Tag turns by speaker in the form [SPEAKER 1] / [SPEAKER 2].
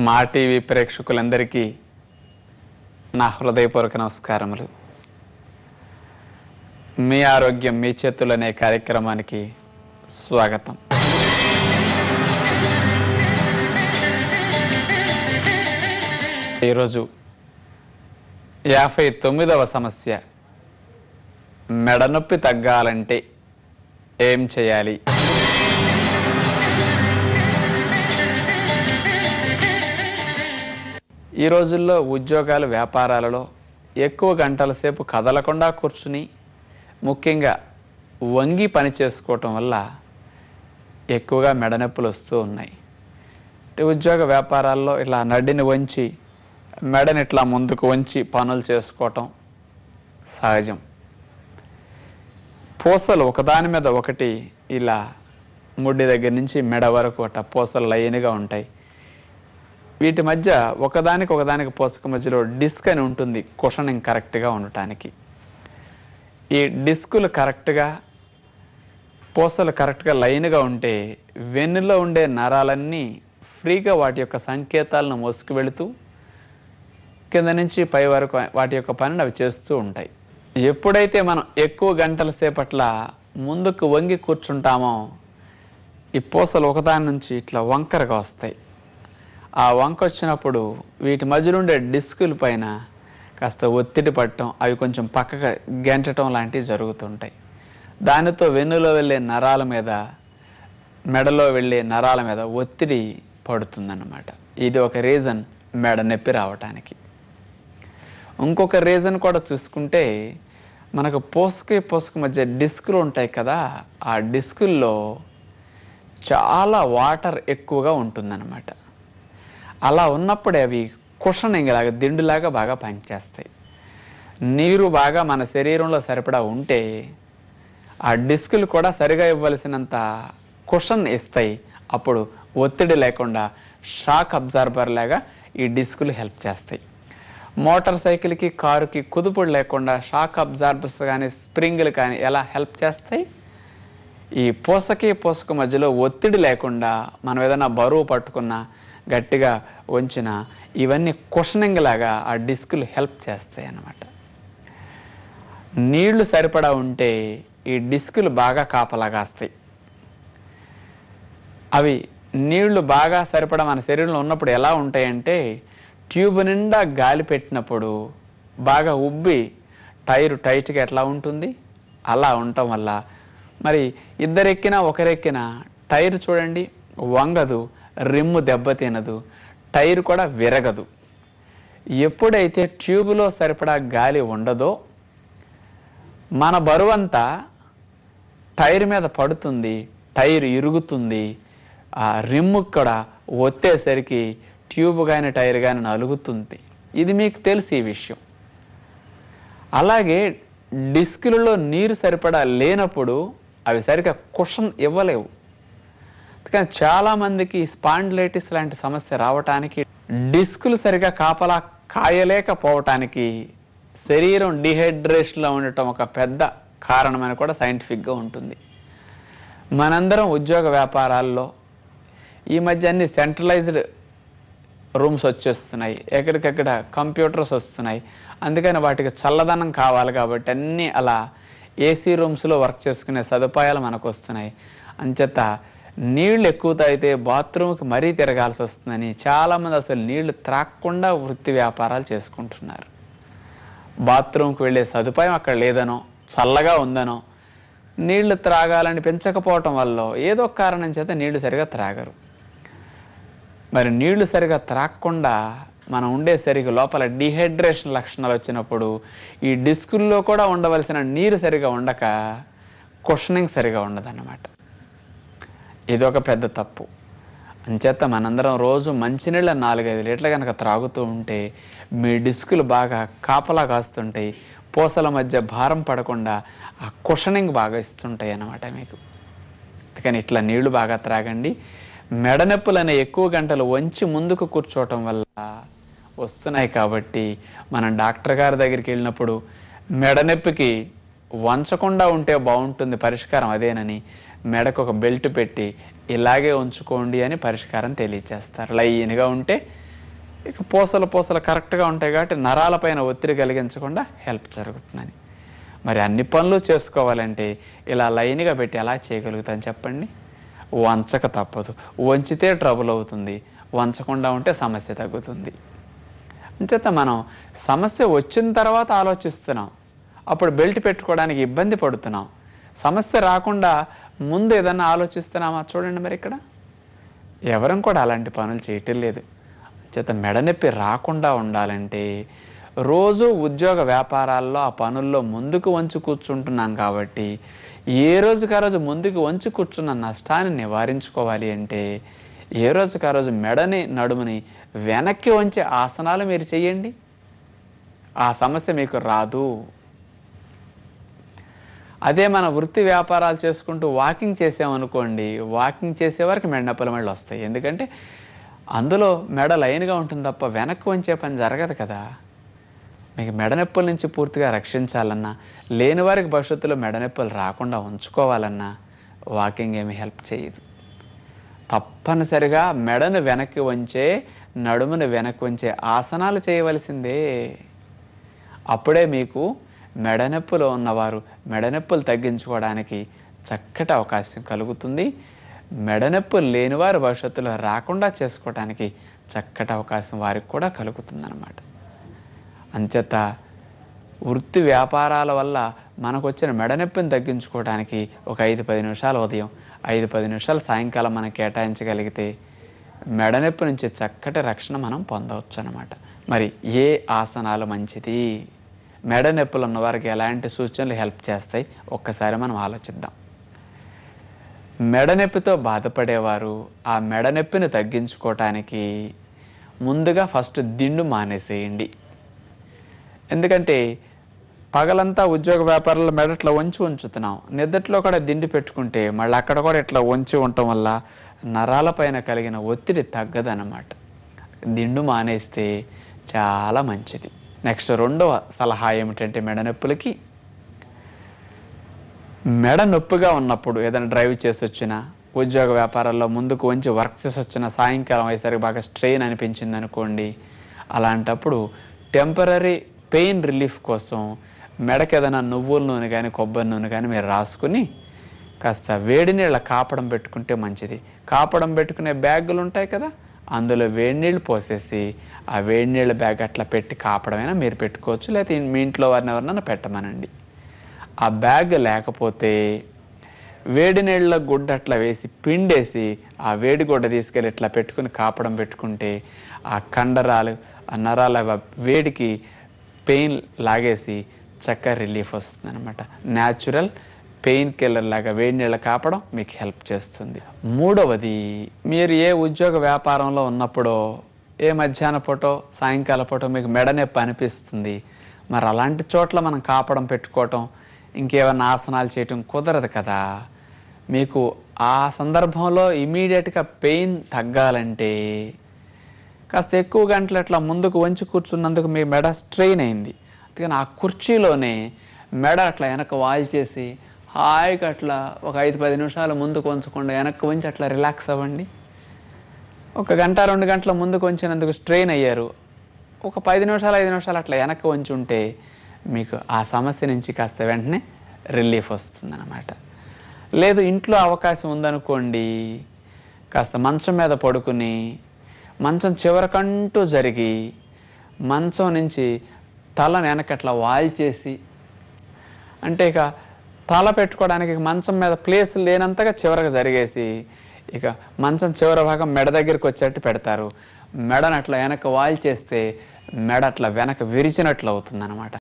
[SPEAKER 1] మా టీవీ ప్రేక్షకులందరికీ నా హృదయపూర్వక నమస్కారములు. మీ ఆరోగ్యం మీ చేతుల్లో అనే కార్యక్రమానికి స్వాగతం. ఈరోజు 59వ సమస్య, మెడనొప్పి తగ్గాలంటే ఏం చేయాలి? ఈ రోజుల్లో ఉద్యోగాలు వ్యాపారాలలో ఎక్కువ గంటల సేపు కదలకుండా కూర్చుని ముఖ్యంగా వంగి పని చేసుకోవటం వల్ల ఎక్కువగా మెడనొప్పులు వస్తూ ఉన్నాయి. ఉద్యోగ వ్యాపారాల్లో ఇట్లా నడ్డిని వంచి మెడని ఇట్లా ముందుకు వంచి పనులు చేసుకోవటం సహజం. పూసలు ఒకదాని మీద ఒకటి ఇలా ముడ్డి దగ్గర నుంచి మెడ వరకు అట్లా పూసలు లైన్గా ఉంటాయి. వీటి మధ్య ఒకదానికి పూసక మధ్యలో డిస్క్ అని ఉంటుంది, కుషనింగ్ కరెక్ట్గా ఉండటానికి. ఈ డిస్కులు కరెక్ట్గా పూసలు కరెక్ట్గా లైన్గా ఉంటే వెన్నులో ఉండే నరాలన్నీ ఫ్రీగా వాటి యొక్క సంకేతాలను మోసుకు వెళుతూ కింద నుంచి పై వరకు వాటి యొక్క పనిని అవి చేస్తూ ఉంటాయి. ఎప్పుడైతే మనం ఎక్కువ గంటల సేపట్ల ముందుకు వంగి కూర్చుంటామో ఈ పూసలు ఒకదాని నుంచి ఇట్లా వంకరగా వస్తాయి. ఆ వంక వచ్చినప్పుడు వీటి మధ్యలో ఉండే డిస్కుల పైన కాస్త ఒత్తిడి పట్టడం, అవి కొంచెం పక్కగా గెంటడం లాంటివి జరుగుతుంటాయి. దానితో వెన్నులో వెళ్ళే నరాల మీద, మెడలో వెళ్ళే నరాల మీద ఒత్తిడి పడుతుందన్నమాట. ఇది ఒక రీజన్ మెడ నొప్పి రావటానికి. ఇంకొక రీజన్ కూడా చూసుకుంటే, మనకు పూసకు మధ్య డిస్కులు ఉంటాయి కదా, ఆ డిస్కుల్లో చాలా వాటర్ ఎక్కువగా ఉంటుందన్నమాట. అలా ఉన్నప్పుడే అవి కుషనింగ్ లాగా, దిండులాగా బాగా పనిచేస్తాయి. నీరు బాగా మన శరీరంలో సరిపడా ఉంటే ఆ డిస్కులు కూడా సరిగా ఇవ్వవలసినంత కుషన్ ఇస్తాయి. అప్పుడు ఒత్తిడి లేకుండా షాక్ అబ్జార్బర్ లాగా ఈ డిస్కులు హెల్ప్ చేస్తాయి. మోటార్ సైకిల్కి, కారుకి కుదుపుడు లేకుండా షాక్ అబ్జార్బర్స్ కానీ స్ప్రింగులు కానీ ఎలా హెల్ప్ చేస్తాయి? ఈ పూసకు మధ్యలో ఒత్తిడి లేకుండా మనం ఏదైనా బరువు పట్టుకున్నా, గట్టిగా వంచిన, ఇవన్నీ కుషనింగ్ లాగా ఆ డిస్కులు హెల్ప్ చేస్తాయి అన్నమాట. నీళ్లు సరిపడా ఉంటే ఈ డిస్కులు బాగా కాపలాగాస్తాయి. అవి నీళ్లు బాగా సరిపడా మన శరీరంలో ఉన్నప్పుడు ఎలా ఉంటాయంటే, ట్యూబ్ నిండా గాలి పెట్టినప్పుడు బాగా ఉబ్బి టైరు టైట్గా ఎట్లా ఉంటుంది అలా ఉండటం వల్ల మరి ఇద్దరెక్కినా ఒకరెక్కినా టైరు చూడండి వంగదు, రిమ్ము దెబ్బతినదు, టైరు కూడా విరగదు. ఎప్పుడైతే ట్యూబులో సరిపడా గాలి ఉండదో మన బరువంతా టైర్ మీద పడుతుంది, టైర్ ఇరుగుతుంది, ఆ రిమ్ము కూడా ఒత్తేసరికి ట్యూబ్ కానీ టైర్ కానీ నలుగుతుంది. ఇది మీకు తెలిసి ఈ విషయం. అలాగే డిస్కులలో నీరు సరిపడా లేనప్పుడు అవి సరిగ్గా కుషన్ ఇవ్వలేవు. కానీ చాలామందికి స్పాండిలైటిస్ లాంటి సమస్య రావటానికి, డిస్కులు సరిగా కాపలా కాయలేకపోవటానికి శరీరం డిహైడ్రేషన్లో ఉండటం ఒక పెద్ద కారణమని కూడా సైంటిఫిక్గా ఉంటుంది. మనందరం ఉద్యోగ వ్యాపారాల్లో ఈ మధ్య అన్ని సెంట్రలైజ్డ్ రూమ్స్ వచ్చేస్తున్నాయి, ఎక్కడికక్కడ కంప్యూటర్స్ వస్తున్నాయి. అందుకని వాటికి చల్లదనం కావాలి కాబట్టి అన్నీ అలా ఏసీ రూమ్స్లో వర్క్ చేసుకునే సదుపాయాలు మనకు వస్తున్నాయి. అంచేత నీళ్లు ఎక్కువ తాగితే బాత్రూమ్కి మరీ తిరగాల్సి వస్తుందని చాలామంది అసలు నీళ్లు త్రాగకుండా వృత్తి వ్యాపారాలు చేసుకుంటున్నారు. బాత్రూమ్కి వెళ్ళే సదుపాయం అక్కడ లేదనో, చల్లగా ఉందనో, నీళ్లు త్రాగాలని పెంచకపోవటం వల్ల ఏదో కారణం చేత నీళ్లు సరిగా త్రాగరు. మరి నీళ్లు సరిగా త్రాగకుండా మనం ఉండేసరికి లోపల డిహైడ్రేషన్ లక్షణాలు వచ్చినప్పుడు ఈ డిస్కుల్లో కూడా ఉండవలసిన నీరు సరిగా ఉండక కుషనింగ్ సరిగా ఉండదన్నమాట. ఇదొక పెద్ద తప్పు. అంచేత మనందరం రోజు మంచినీళ్ళ 4-5 లీటర్లు కనుక త్రాగుతూ ఉంటే మీ డిస్కులు బాగా కాపలా కాస్తుంటాయి, పూసల మధ్య భారం పడకుండా ఆ కుషనింగ్ బాగా ఇస్తుంటాయి అన్నమాట మీకు. అందుకని ఇట్లా నీళ్లు బాగా త్రాగండి. మెడనొప్పులనే ఎక్కువ గంటలు వంచి ముందుకు కూర్చోవటం వల్ల వస్తున్నాయి కాబట్టి మనం డాక్టర్ గారి దగ్గరికి వెళ్ళినప్పుడు మెడనొప్పికి వంచకుండా ఉంటే బాగుంటుంది, పరిష్కారం అదేనని మెడకు ఒక బెల్ట్ పెట్టి ఇలాగే ఉంచుకోండి అని పరిష్కారం తెలియచేస్తారు. లైన్గా ఉంటే ఇక పూసలు పూసలు కరెక్ట్గా ఉంటాయి కాబట్టి నరాలపైన ఒత్తిడి కలిగించకుండా హెల్ప్ జరుగుతుందని. మరి అన్ని పనులు చేసుకోవాలంటే ఇలా లైన్గా పెట్టి ఎలా చేయగలుగుతాను చెప్పండి? వంచక తప్పదు. వంచితే ట్రబుల్ అవుతుంది, వంచకుండా ఉంటే సమస్య తగ్గుతుంది. అంచేత మనం సమస్య వచ్చిన తర్వాత ఆలోచిస్తున్నాం, అప్పుడు బెల్ట్ పెట్టుకోవడానికి ఇబ్బంది పడుతున్నాం. సమస్య రాకుండా ముందు ఏదన్నా ఆలోచిస్తున్నామా? చూడండి మరి ఇక్కడ ఎవరం కూడా అలాంటి పనులు చేయటం లేదు. చేత మెడనొప్పి రాకుండా ఉండాలంటే రోజు ఉద్యోగ వ్యాపారాల్లో ఆ పనుల్లో ముందుకు వంచి కూర్చుంటున్నాం కాబట్టి ఏ రోజుకి ఆ రోజు ముందుకు వంచి కూర్చున్న నష్టాన్ని నివారించుకోవాలి అంటే ఏ రోజుకి ఆ రోజు మెడని నడుముని వెనక్కి వంచే ఆసనాలు మీరు చేయండి. ఆ సమస్య మీకు రాదు. అదే మన వృత్తి వ్యాపారాలు చేసుకుంటూ వాకింగ్ చేసామనుకోండి, వాకింగ్ చేసే వరకు మెడ నొప్పులు మళ్ళీ వస్తాయి. ఎందుకంటే అందులో మెడ లైన్గా ఉంటుంది తప్ప వెనక్కి వంచే పని జరగదు కదా. మీకు మెడ నొప్పుల నుంచి పూర్తిగా రక్షించాలన్నా, లేని వారికి భవిష్యత్తులో మెడ నొప్పులు రాకుండా ఉంచుకోవాలన్నా వాకింగ్ ఏమి హెల్ప్ చేయదు. తప్పనిసరిగా మెడను వెనక్కి వంచే, నడుమును వెనక్కి వంచే ఆసనాలు చేయవలసిందే. అప్పుడే మీకు మెడనొప్పులో ఉన్నవారు మెడనొప్పులు తగ్గించుకోవడానికి చక్కటి అవకాశం కలుగుతుంది. మెడనొప్పులు లేనివారు భవిష్యత్తులో రాకుండా చేసుకోవడానికి చక్కటి అవకాశం వారికి కూడా కలుగుతుందన్నమాట. అంచేత వృత్తి వ్యాపారాల వల్ల మనకు వచ్చిన మెడనొప్పిని తగ్గించుకోవడానికి ఒక 5-10 నిమిషాలు ఉదయం, 5-10 నిమిషాలు సాయంకాలం మనం కేటాయించగలిగితే మెడనొప్పి నుంచి చక్కటి రక్షణ మనం పొందవచ్చు అన్నమాట. మరి ఏ ఆసనాలు మంచిది, మెడనొప్పులు ఉన్నవారికి ఎలాంటి సూచనలు హెల్ప్ చేస్తాయి ఒక్కసారి మనం ఆలోచిద్దాం. మెడనొప్పితో బాధపడేవారు ఆ మెడనొప్పిని తగ్గించుకోవటానికి ముందుగా ఫస్ట్ దిండు మానేసేయండి. ఎందుకంటే పగలంతా ఉద్యోగ వ్యాపారాల్లో మెడ ఇట్లా వంచి ఉంచుతున్నాం, నిద్రలో కూడా దిండి పెట్టుకుంటే మళ్ళీ అక్కడ కూడా ఇట్లా వంచి ఉండటం వల్ల నరాలపైన కలిగిన ఒత్తిడి తగ్గదన్నమాట. దిండు మానేస్తే చాలా మంచిది. నెక్స్ట్ రెండవ సలహా ఏమిటంటే మెడనొప్పులకి, మెడ నొప్పిగా ఉన్నప్పుడు ఏదైనా డ్రైవ్ చేసి వచ్చినా, ఉద్యోగ వ్యాపారాల్లో ముందుకు వంచి వర్క్ చేసి వచ్చిన సాయంకాలం అయ్యేసరికి బాగా స్ట్రెయిన్ అనిపించింది అనుకోండి, అలాంటప్పుడు టెంపరీ పెయిన్ రిలీఫ్ కోసం మెడకి ఏదైనా నువ్వుల నూనె కానీ కొబ్బరి నూనె కానీ మీరు రాసుకుని కాస్త వేడి నీళ్ళ కాపడం పెట్టుకుంటే మంచిది. కాపడం పెట్టుకునే బ్యాగులు ఉంటాయి కదా, అందులో వేడి నీళ్ళు పోసేసి ఆ వేడి నీళ్ళ బ్యాగ్ అట్లా పెట్టి కాపడమైనా మీరు పెట్టుకోవచ్చు, లేకపోతే మీ ఇంట్లో వారిని ఎవరినైనా పెట్టమనండి. ఆ బ్యాగ్ లేకపోతే వేడి నీళ్ళ గుడ్డ అట్లా వేసి పిండేసి ఆ వేడి గుడ్డ తీసుకెళ్ళి ఇట్లా పెట్టుకుని కాపడం పెట్టుకుంటే ఆ కండరాలు, ఆ నరాల వేడికి పెయిన్ లాగేసి చక్కగా రిలీఫ్ వస్తుంది అనమాట. న్యాచురల్ పెయిన్ కిల్లర్ లాగా వేడి నీళ్ళ కాపడం మీకు హెల్ప్ చేస్తుంది. మూడవది, మీరు ఏ ఉద్యోగ వ్యాపారంలో ఉన్నప్పుడో ఏ మధ్యాహ్న పూటో సాయంకాల పూటో మీకు మెడనొప్పి అనిపిస్తుంది, మరి అలాంటి చోట్ల మనం కాపడం పెట్టుకోవటం ఇంకేమన్నా ఆసనాలు చేయటం కుదరదు కదా. మీకు ఆ సందర్భంలో ఇమీడియట్గా పెయిన్ తగ్గాలంటే కాస్త ఎక్కువ గంటలు అట్లా ముందుకు వంచి కూర్చున్నందుకు మీ మెడ స్ట్రెయిన్ అయింది, అందుకని ఆ కుర్చీలోనే మెడ అట్లా వెనక వాల్చేసి హాయిగా అట్లా ఒక 5-10 నిమిషాలు ముందుకు వంచకుండా వెనక్కి వంచి అట్లా రిలాక్స్ అవ్వండి. 1 గంట 2 గంటల ముందుకు వంచినందుకు స్ట్రెయిన్ అయ్యారు, ఒక 10 నిమిషాలు 5 నిమిషాలు అట్లా వెనక్కి వంచి ఉంటే మీకు ఆ సమస్య నుంచి కాస్త వెంటనే రిలీఫ్ వస్తుందన్నమాట. లేదు ఇంట్లో అవకాశం ఉందనుకోండి, కాస్త మంచం మీద పడుకుని మంచం చివరకంటూ జరిగి మంచం నుంచి తలను వెనకట్లా వాల్చేసి, అంటే ఇక తల పెట్టుకోవడానికి మంచం మీద ప్లేస్ లేనంతగా చివరగా జరిగేసి ఇక మంచం చివరి భాగం మెడ దగ్గరికి వచ్చేట్టు పెడతారు. మెడను అట్లా వెనక వాల్చేస్తే మెడ అట్లా వెనక విరిచినట్లు అవుతుంది అనమాట.